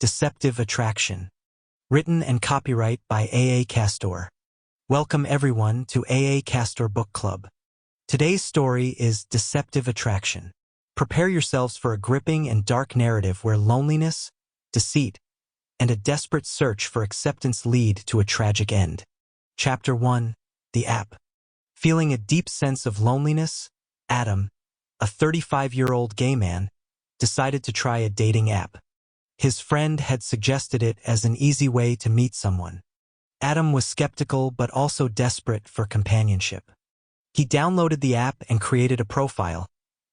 Deceptive Attraction. Written and copyright by A.A. Castor. Welcome everyone to A.A. Castor Book Club. Today's story is Deceptive Attraction. Prepare yourselves for a gripping and dark narrative where loneliness, deceit, and a desperate search for acceptance lead to a tragic end. Chapter 1. The App. Feeling a deep sense of loneliness, Adam, a 35-year-old gay man, decided to try a dating app. His friend had suggested it as an easy way to meet someone. Adam was skeptical but also desperate for companionship. He downloaded the app and created a profile,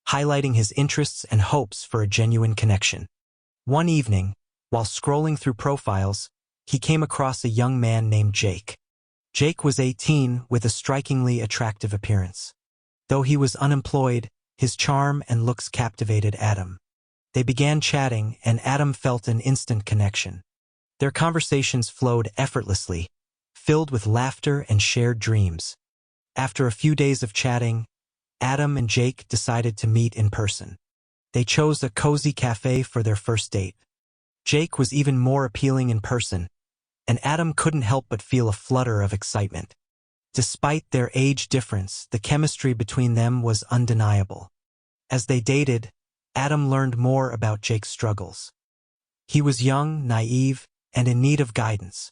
highlighting his interests and hopes for a genuine connection. One evening, while scrolling through profiles, he came across a young man named Jake. Jake was 18 with a strikingly attractive appearance. Though he was unemployed, his charm and looks captivated Adam. They began chatting, and Adam felt an instant connection. Their conversations flowed effortlessly, filled with laughter and shared dreams. After a few days of chatting, Adam and Jake decided to meet in person. They chose a cozy cafe for their first date. Jake was even more appealing in person, and Adam couldn't help but feel a flutter of excitement. Despite their age difference, the chemistry between them was undeniable. As they dated, Adam learned more about Jake's struggles. He was young, naive, and in need of guidance.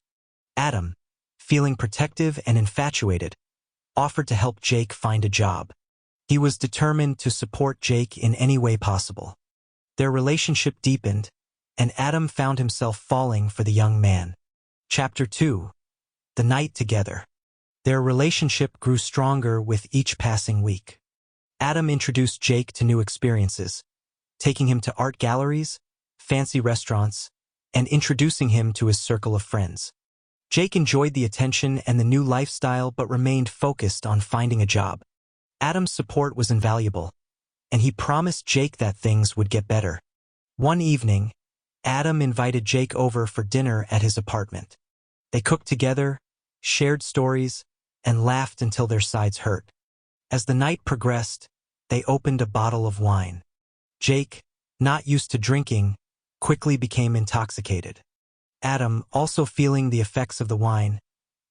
Adam, feeling protective and infatuated, offered to help Jake find a job. He was determined to support Jake in any way possible. Their relationship deepened, and Adam found himself falling for the young man. Chapter 2. The Night Together. Their relationship grew stronger with each passing week. Adam introduced Jake to new experiences, taking him to art galleries, fancy restaurants, and introducing him to his circle of friends. Jake enjoyed the attention and the new lifestyle but remained focused on finding a job. Adam's support was invaluable, and he promised Jake that things would get better. One evening, Adam invited Jake over for dinner at his apartment. They cooked together, shared stories, and laughed until their sides hurt. As the night progressed, they opened a bottle of wine. Jake, not used to drinking, quickly became intoxicated. Adam, also feeling the effects of the wine,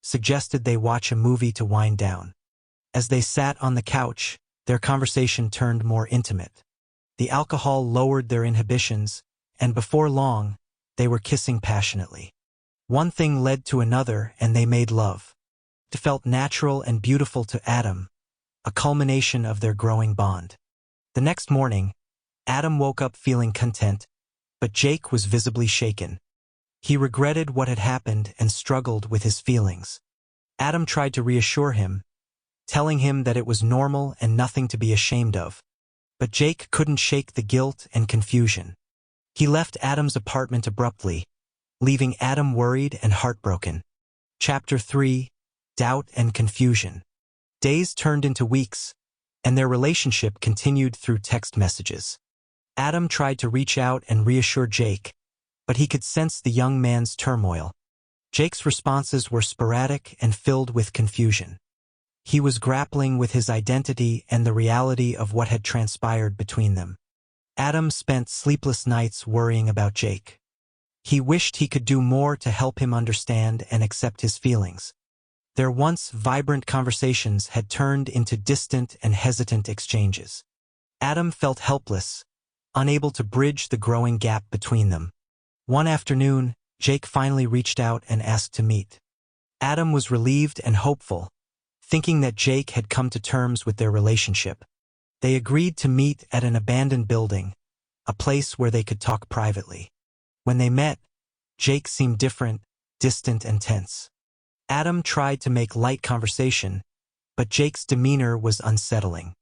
suggested they watch a movie to wind down. As they sat on the couch, their conversation turned more intimate. The alcohol lowered their inhibitions, and before long, they were kissing passionately. One thing led to another, and they made love. It felt natural and beautiful to Adam, a culmination of their growing bond. The next morning, Adam woke up feeling content, but Jake was visibly shaken. He regretted what had happened and struggled with his feelings. Adam tried to reassure him, telling him that it was normal and nothing to be ashamed of. But Jake couldn't shake the guilt and confusion. He left Adam's apartment abruptly, leaving Adam worried and heartbroken. Chapter 3. Doubt and Confusion. Days turned into weeks, and their relationship continued through text messages. Adam tried to reach out and reassure Jake, but he could sense the young man's turmoil. Jake's responses were sporadic and filled with confusion. He was grappling with his identity and the reality of what had transpired between them. Adam spent sleepless nights worrying about Jake. He wished he could do more to help him understand and accept his feelings. Their once vibrant conversations had turned into distant and hesitant exchanges. Adam felt helpless, unable to bridge the growing gap between them. One afternoon, Jake finally reached out and asked to meet. Adam was relieved and hopeful, thinking that Jake had come to terms with their relationship. They agreed to meet at an abandoned building, a place where they could talk privately. When they met, Jake seemed different, distant and tense. Adam tried to make light conversation, but Jake's demeanor was unsettling.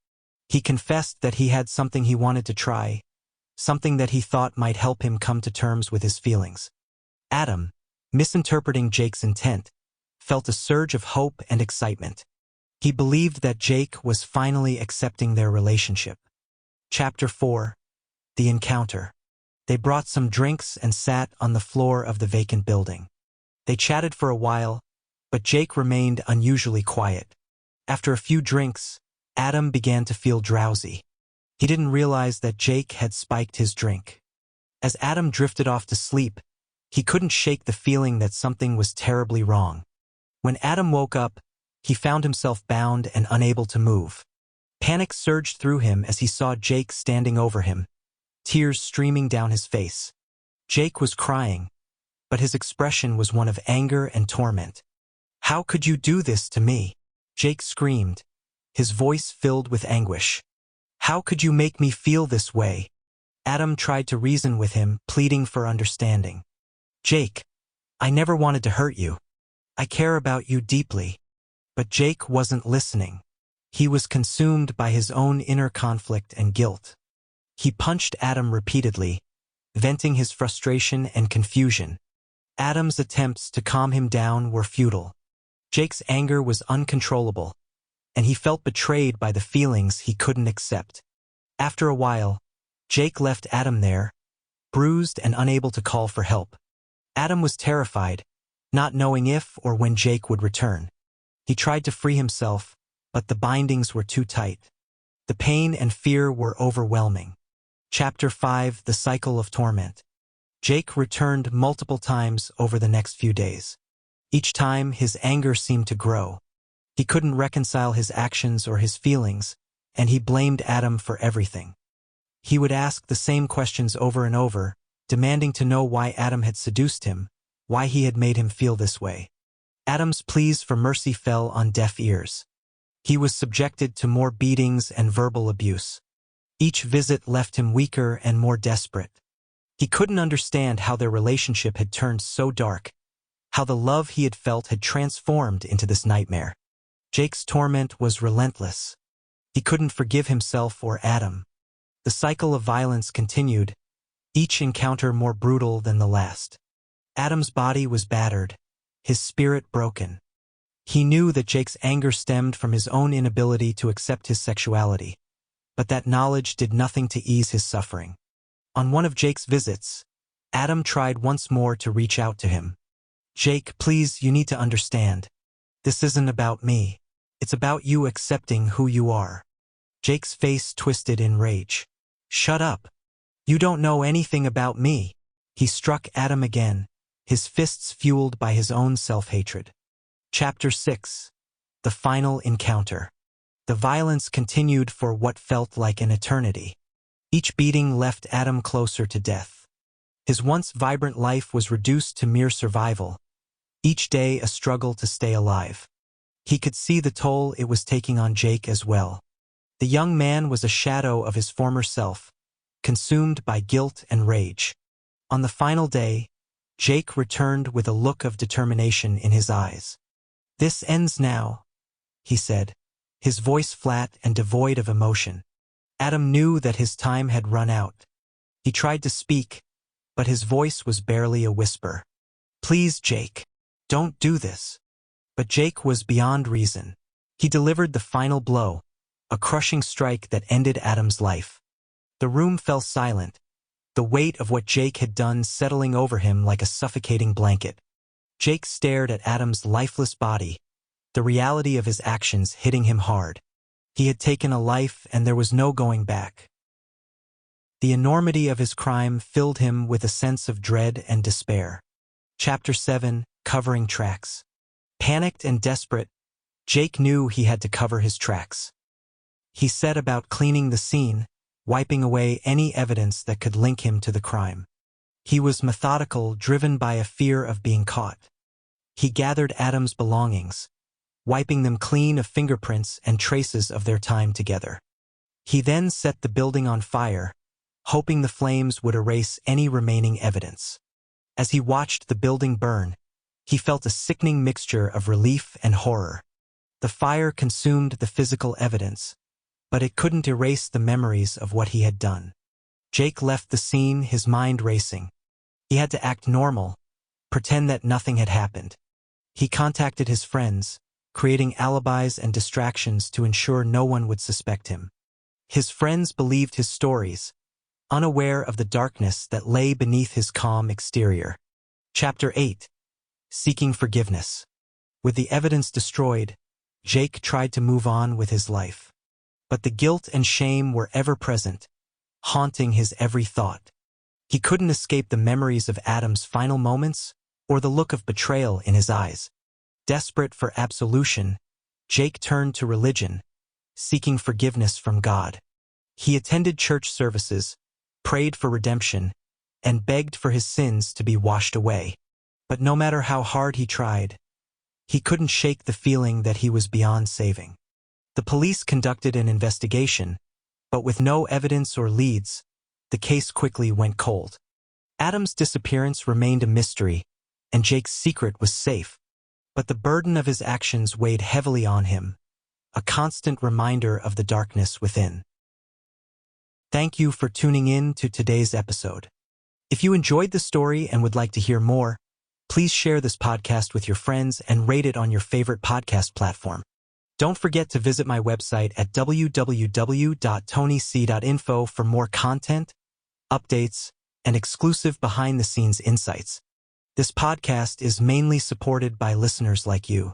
He confessed that he had something he wanted to try, something that he thought might help him come to terms with his feelings. Adam, misinterpreting Jake's intent, felt a surge of hope and excitement. He believed that Jake was finally accepting their relationship. Chapter 4. The Encounter. They brought some drinks and sat on the floor of the vacant building. They chatted for a while, but Jake remained unusually quiet. After a few drinks, Adam began to feel drowsy. He didn't realize that Jake had spiked his drink. As Adam drifted off to sleep, He couldn't shake the feeling that something was terribly wrong. When Adam woke up, he found himself bound and unable to move. Panic surged through him as he saw Jake standing over him, tears streaming down his face. Jake was crying, but his expression was one of anger and torment. "How could you do this to me?" Jake screamed, his voice filled with anguish. "How could you make me feel this way?" Adam tried to reason with him, pleading for understanding. "Jake, I never wanted to hurt you. I care about you deeply." But Jake wasn't listening. He was consumed by his own inner conflict and guilt. He punched Adam repeatedly, venting his frustration and confusion. Adam's attempts to calm him down were futile. Jake's anger was uncontrollable, and he felt betrayed by the feelings he couldn't accept. After a while, Jake left Adam there, bruised and unable to call for help. Adam was terrified, not knowing if or when Jake would return. He tried to free himself, but the bindings were too tight. The pain and fear were overwhelming. Chapter 5: The Cycle of Torment. Jake returned multiple times over the next few days. Each time, his anger seemed to grow. He couldn't reconcile his actions or his feelings, and he blamed Adam for everything. He would ask the same questions over and over, demanding to know why Adam had seduced him, why he had made him feel this way. Adam's pleas for mercy fell on deaf ears. He was subjected to more beatings and verbal abuse. Each visit left him weaker and more desperate. He couldn't understand how their relationship had turned so dark, how the love he had felt had transformed into this nightmare. Jake's torment was relentless. He couldn't forgive himself or Adam. The cycle of violence continued, each encounter more brutal than the last. Adam's body was battered, his spirit broken. He knew that Jake's anger stemmed from his own inability to accept his sexuality, but that knowledge did nothing to ease his suffering. On one of Jake's visits, Adam tried once more to reach out to him. "Jake, please, you need to understand. This isn't about me. It's about you accepting who you are." Jake's face twisted in rage. "Shut up. You don't know anything about me." He struck Adam again, his fists fueled by his own self-hatred. Chapter 6: The Final Encounter. The violence continued for what felt like an eternity. Each beating left Adam closer to death. His once vibrant life was reduced to mere survival, each day a struggle to stay alive. He could see the toll it was taking on Jake as well. The young man was a shadow of his former self, consumed by guilt and rage. On the final day, Jake returned with a look of determination in his eyes. "This ends now," he said, his voice flat and devoid of emotion. Adam knew that his time had run out. He tried to speak, but his voice was barely a whisper. "Please, Jake, don't do this." But Jake was beyond reason. He delivered the final blow, a crushing strike that ended Adam's life. The room fell silent, the weight of what Jake had done settling over him like a suffocating blanket. Jake stared at Adam's lifeless body, the reality of his actions hitting him hard. He had taken a life and there was no going back. The enormity of his crime filled him with a sense of dread and despair. Chapter 7: Covering Tracks. Panicked and desperate, Jake knew he had to cover his tracks. He set about cleaning the scene, wiping away any evidence that could link him to the crime. He was methodical, driven by a fear of being caught. He gathered Adam's belongings, wiping them clean of fingerprints and traces of their time together. He then set the building on fire, hoping the flames would erase any remaining evidence. As he watched the building burn, he felt a sickening mixture of relief and horror. The fire consumed the physical evidence, but it couldn't erase the memories of what he had done. Jake left the scene, his mind racing. He had to act normal, pretend that nothing had happened. He contacted his friends, creating alibis and distractions to ensure no one would suspect him. His friends believed his stories, unaware of the darkness that lay beneath his calm exterior. Chapter 8: Seeking Forgiveness. With the evidence destroyed, Jake tried to move on with his life. But the guilt and shame were ever present, haunting his every thought. He couldn't escape the memories of Adam's final moments or the look of betrayal in his eyes. Desperate for absolution, Jake turned to religion, seeking forgiveness from God. He attended church services, prayed for redemption, and begged for his sins to be washed away. But no matter how hard he tried, he couldn't shake the feeling that he was beyond saving. The police conducted an investigation, but with no evidence or leads, the case quickly went cold. Adam's disappearance remained a mystery, and Jake's secret was safe. But the burden of his actions weighed heavily on him, a constant reminder of the darkness within. Thank you for tuning in to today's episode. If you enjoyed the story and would like to hear more, please share this podcast with your friends and rate it on your favorite podcast platform. Don't forget to visit my website at www.tonyc.info for more content, updates, and exclusive behind-the-scenes insights. This podcast is mainly supported by listeners like you.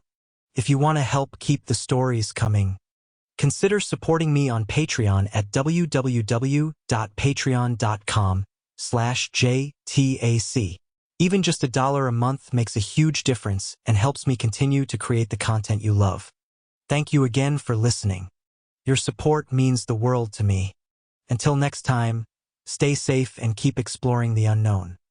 If you want to help keep the stories coming, consider supporting me on Patreon at www.patreon.com/JTAC. Even just $1 a month makes a huge difference and helps me continue to create the content you love. Thank you again for listening. Your support means the world to me. Until next time, stay safe and keep exploring the unknown.